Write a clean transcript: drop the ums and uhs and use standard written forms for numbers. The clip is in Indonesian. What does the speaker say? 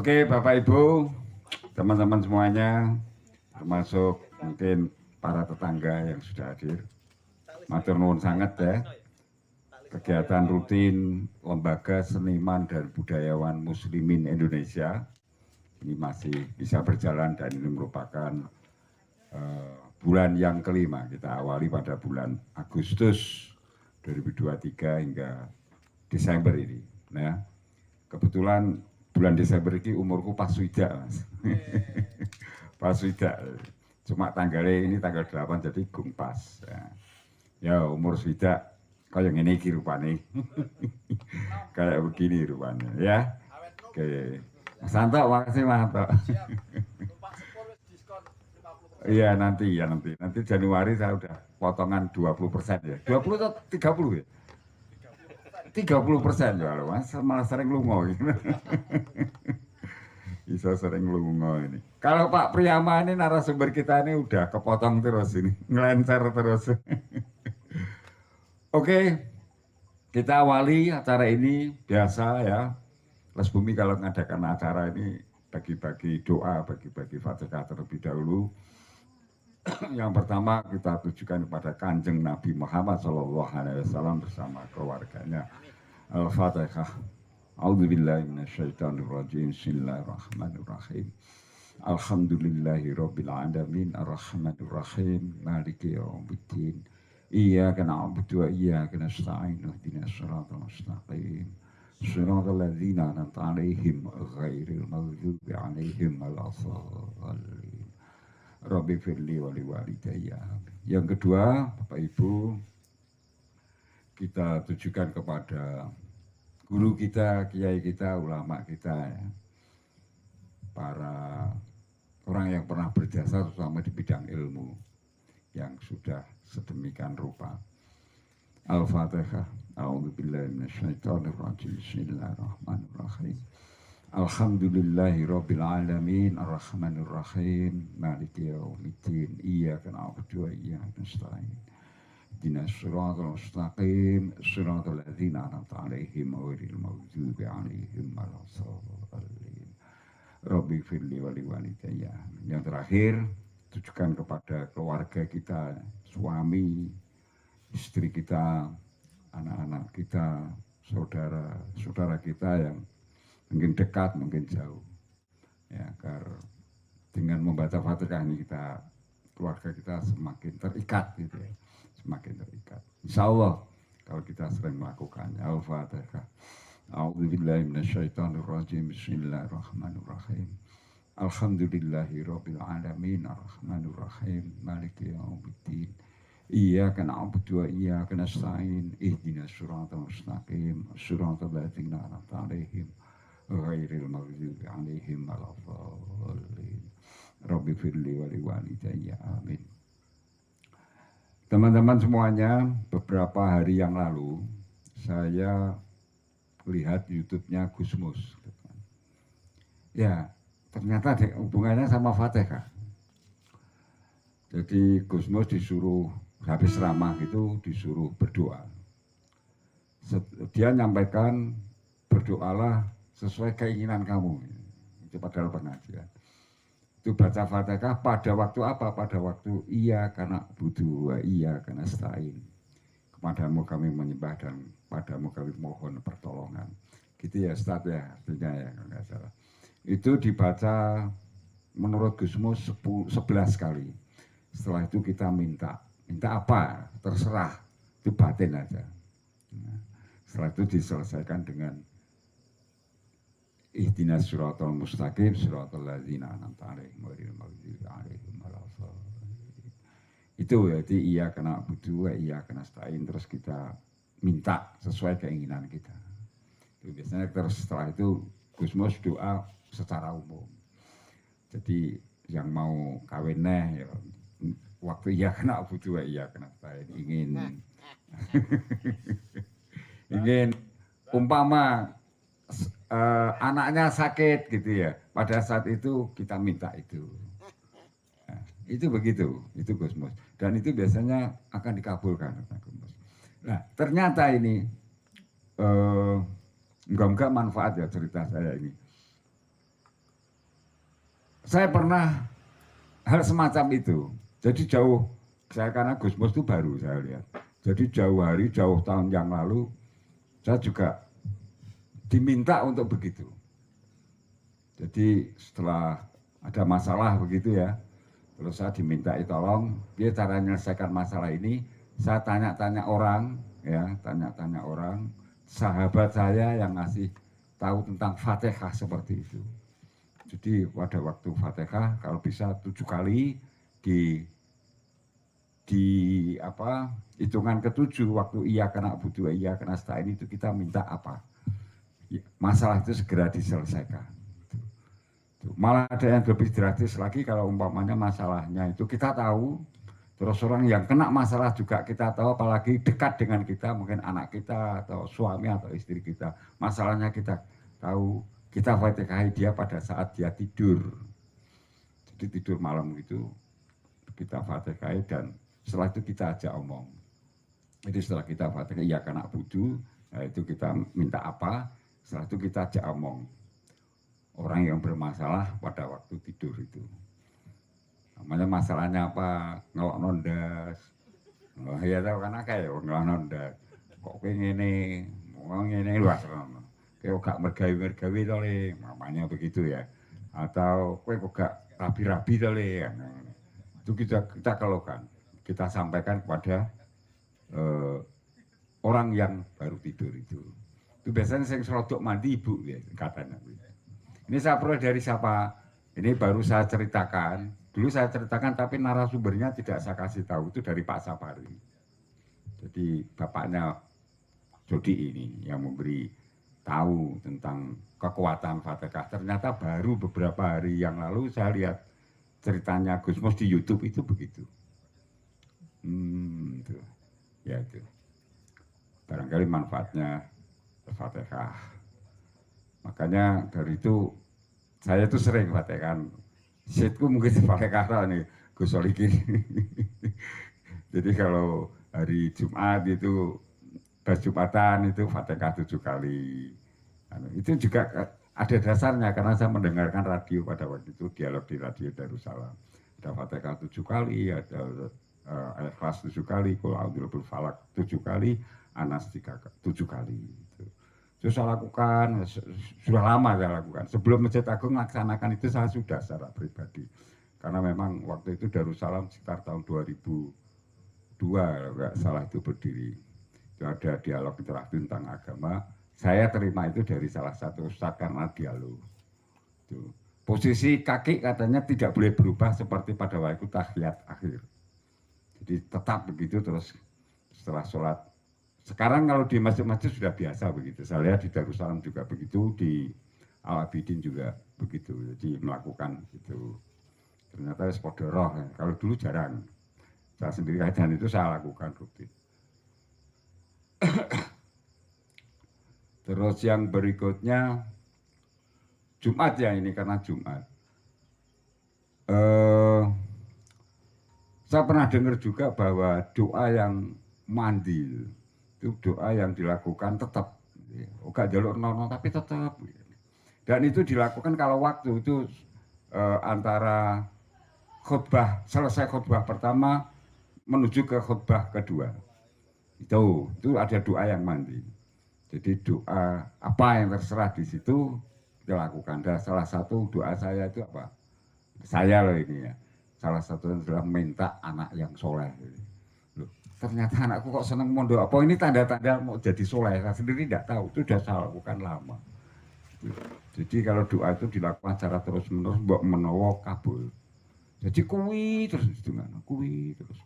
Oke, Bapak Ibu, teman-teman semuanya, termasuk mungkin para tetangga yang sudah hadir. Matur nuwun sangat ya. Kegiatan rutin Lembaga Seniman dan Budayawan Muslimin Indonesia ini masih bisa berjalan dan ini merupakan bulan yang kelima. Kita awali pada bulan Agustus 2023 hingga Desember ini. Nah, kebetulan bulan Desember ini umurku pas swidak, Mas. Pas swidak. Cuma tanggalnya ini tanggal 8 jadi gung pas. Ya umur swidak kayak ngene iki rupane. Kayak begini rupanya ya. Oke. Mas Santo, makasih Mas Santo. Iya nanti Januari saya udah potongan 20% ya. 20 atau 30 ya? 30% ya, Mas, malah sering lungo gitu. Bisa sering lungo ini. Kalau Pak Priyama ini narasumber kita ini udah kepotong terus ini, ngelencer terus. Oke, kita awali acara ini biasa ya. Les Bumi kalau mengadakan acara ini bagi-bagi doa, bagi-bagi Fatihah terlebih dahulu. Yang pertama kita tujukan kepada Kanjeng Nabi Muhammad SAW bersama keluarganya. Al-Fatihah. A'udzubillahi minasyaitonirrajim. Bismillahirrahmanirrahim. Alhamdulillahirabbil alamin arrahmanirrahim maliki yaumiddin. Iyyaka na'budu wa iyyaka nasta'in ihdinas siratal mustaqim. Shiratal ladzina an'amta 'alaihim ghairil maghdubi 'alaihim waladdallin. Rabbi firli wa liwalidayya. Yang kedua, Bapak Ibu, kita tujukan kepada guru kita, kiai kita, ulama kita ya. Para orang yang pernah berjasa terutama di bidang ilmu yang sudah sedemikian rupa. Al-Fatihah. A'udzubillahi minasyaitonirrajim. Bismillahirrahmanirrahim. Alhamdulillahirabbil alamin arrahmanirrahim maliki yaumiddin iyyaka na'budu wa iyyaka nasta'in ihdinas siratal mustaqim siratal ladzina an'amta 'alaihim ghairil maghdubi 'alaihim waladdallin. Rabbi firli wa liwalidayya. Yang terakhir tujukan kepada keluarga kita, suami, istri kita, anak-anak kita, saudara-saudara kita yang mungkin dekat, mungkin jauh. Ya, agar dengan membaca Fatihah ini keluarga kita semakin terikat gitu ya. Semakin terikat. Insya Allah kalau kita sering melakukannya. Al-Fatihah. A'udzubillahi minasyaitonirrajim. Bismillahirrahmanirrahim. Alhamdulillahirabbil alamin arrahmanirrahim maliki yaumiddin. Iyyaka na'budu wa iyyaka nasta'in ihdinas siratal mustaqim siratal ladzina an'amta 'alaihim ghairil maghdubi 'alaihim waladdallin. Rabbi firli wa liwalidayya. Amin. Teman-teman semuanya, beberapa hari yang lalu saya lihat YouTube-nya Gusmus. Ya, ternyata ada hubungannya sama Fatihah. Jadi Gusmus disuruh habis ceramah itu disuruh berdoa. Dia nyampaikan berdoalah sesuai keinginan kamu. Itu padahal pengajian. Itu baca Fatihah pada waktu apa? Pada waktu iya karena butuh, iya karena stain. Kepadamu kami menyembah dan padamu kami mohon pertolongan. Gitu ya Ustaz ya, artinya ya kalau nggak salah. Itu dibaca menurut Gusmus 11 kali. Setelah itu kita minta apa? Terserah, itu batin aja. Nah, setelah itu diselesaikan dengan ihdinas siratal mustaqim siratal ladzina an'amta 'alaihim ghairil maghdubi 'alaihim waladdallin. Itu berarti iya kena butuh, iya kena stain, terus kita minta sesuai keinginan kita. Itu biasanya terus setelah itu Gusmus doa secara umum. Jadi yang mau kawin ya waktu iya kena butuh, iya kena stain, ingin umpama anaknya sakit gitu ya, pada saat itu kita minta itu. Nah, itu begitu, itu Gusmus. Dan itu biasanya akan dikabulkan. Nah, ternyata ini enggak manfaat ya cerita saya ini. saya pernah hal semacam itu. Jadi jauh, saya karena Gusmus itu baru saya lihat. Jadi jauh hari, jauh tahun yang lalu, saya juga diminta untuk begitu. Jadi setelah ada masalah begitu ya, terus saya diminta tolong, dia cara menyelesaikan masalah ini, saya tanya-tanya orang, ya, tanya-tanya orang, sahabat saya yang ngasih tahu tentang Fatihah seperti itu. Jadi pada waktu Fatihah kalau bisa 7 kali di apa hitungan ke-7 waktu iya kena butuh iya kena stain itu kita minta apa, masalah itu segera diselesaikan. Malah ada yang lebih drastis lagi kalau umpamanya masalahnya itu kita tahu, terus orang yang kena masalah juga kita tahu, apalagi dekat dengan kita, mungkin anak kita atau suami atau istri kita, masalahnya kita tahu, kita fatikahi dia pada saat dia tidur. Jadi tidur malam itu kita fatikahi dan setelah itu kita ajak omong. Jadi setelah kita fatihah ya kena budu, nah itu kita minta apa, setelah itu kita ajak omong orang yang bermasalah pada waktu tidur itu. Namanya masalahnya apa? Ngelok nondas. Oh ya tahu kan akeh ya ngelok nondas. Kok ngene, wong ngene lho asrono. Kayak gak mergawi-mergawi to le, namanya begitu ya. Atau kowe kok gak rapi-rapi to le. Itu kita keluhkan. Kita sampaikan kepada orang yang baru tidur itu. Itu biasanya sing serodok mandi ibu ya katanya. Ini saya peroleh dari siapa? Ini baru saya ceritakan. Dulu saya ceritakan tapi narasumbernya tidak saya kasih tahu. Itu dari Pak Sapari. Jadi bapaknya Jody ini yang memberi tahu tentang kekuatan Fatihah. Ternyata baru beberapa hari yang lalu saya lihat ceritanya Gusmus di YouTube itu begitu. Itu. Ya itu. Barangkali manfaatnya Fatihah. Makanya dari itu saya tuh sering fatihah. Setku mungkin Fatihah nih Gus Solikin. Jadi kalau hari Jumat itu pas Jumatan itu Fatihah 7 kali. Itu juga ada dasarnya karena saya mendengarkan radio pada waktu itu, dialog di radio Darussalam. Ada Fatihah 7 kali, ada Ikhlas 7 kali, Qul A'udzu Falak 7 kali, Anas 7 kali. Itu saya lakukan, sudah lama saya lakukan. Sebelum Masjid Agung melaksanakan itu saya sudah secara pribadi. Karena memang waktu itu Darussalam sekitar tahun 2002, nggak salah itu berdiri. Itu ada dialog interaktif tentang agama. Saya terima itu dari salah satu ustadz karena dialog. Itu. Posisi kaki katanya tidak boleh berubah seperti pada waktu tahiyat akhir. Jadi tetap begitu terus setelah sholat. Sekarang kalau di masjid-masjid sudah biasa begitu. Saya lihat di Darussalam juga begitu, di Al-Abidin juga begitu. Jadi melakukan itu. Ternyata seperti roh. Ya. Kalau dulu jarang. Saya sendiri dan itu saya lakukan rutin. Terus yang berikutnya Jumat ya ini karena Jumat. Saya pernah dengar juga bahwa doa yang mandil itu doa yang dilakukan tetap, gak jalur nono tapi tetap. Dan itu dilakukan kalau waktu itu antara khutbah selesai khutbah pertama menuju ke khutbah kedua. Itu ada doa yang mandi. Jadi doa apa yang terserah di situ dilakukan. Dan salah satu doa saya itu apa? Saya loh ini ya. Salah satu adalah minta anak yang soleh. Ternyata anakku kok seneng mondok apa ini tanda-tanda mau jadi soleh, saya sendiri tidak tahu, itu sudah saya lakukan lama. Jadi kalau doa itu dilakukan secara terus-menerus mbok menawa kabul. Jadi kuwi terus dengan kuwi terus.